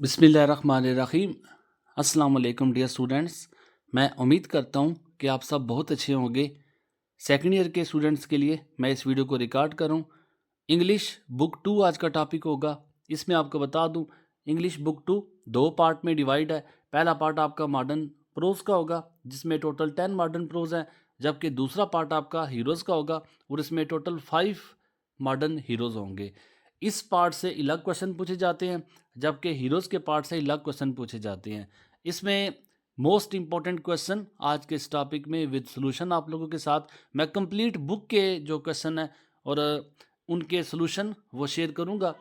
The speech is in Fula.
بسم اللہ الرحمن الرحیم۔ السلام علیکم ڈیئر اسٹوڈنٹس، میں امید کرتا ہوں کہ آپ سب بہت اچھے ہوں گے۔ سیکنڈ ایئر کے اسٹوڈنٹس کے لیے میں اس ویڈیو کو ریکارڈ کروں۔ انگلش بک 2 آج کا ٹاپک ہوگا۔ اس میں آپ کو بتا دوں انگلش بک 2 2 پارٹ میں ڈیوائیڈ ہے۔ پہلا پارٹ آپ کا ماڈرن پروز کا ہوگا جس میں ٹوٹل 10 ماڈرن پروز ہیں، جبکہ دوسرا پارٹ آپ کا ہیروز کا ہوگا اور اس میں ٹوٹل 5 ماڈرن ہیروز ہوں گے۔ اس پارٹ سے الگ کوشچن پوچھے جاتے ہیں، جبکہ ہیروز کے پارٹ سے الگ کوشچن پوچھے جاتے ہیں۔ اس میں موسٹ امپورٹنٹ کوشچن آج کے اس ٹاپک میں ود سلوشن آپ لوگوں کے ساتھ میں کمپلیٹ بک کے جو کوشچن ہیں اور ان کے سلوشن وہ شیئر کروں گا۔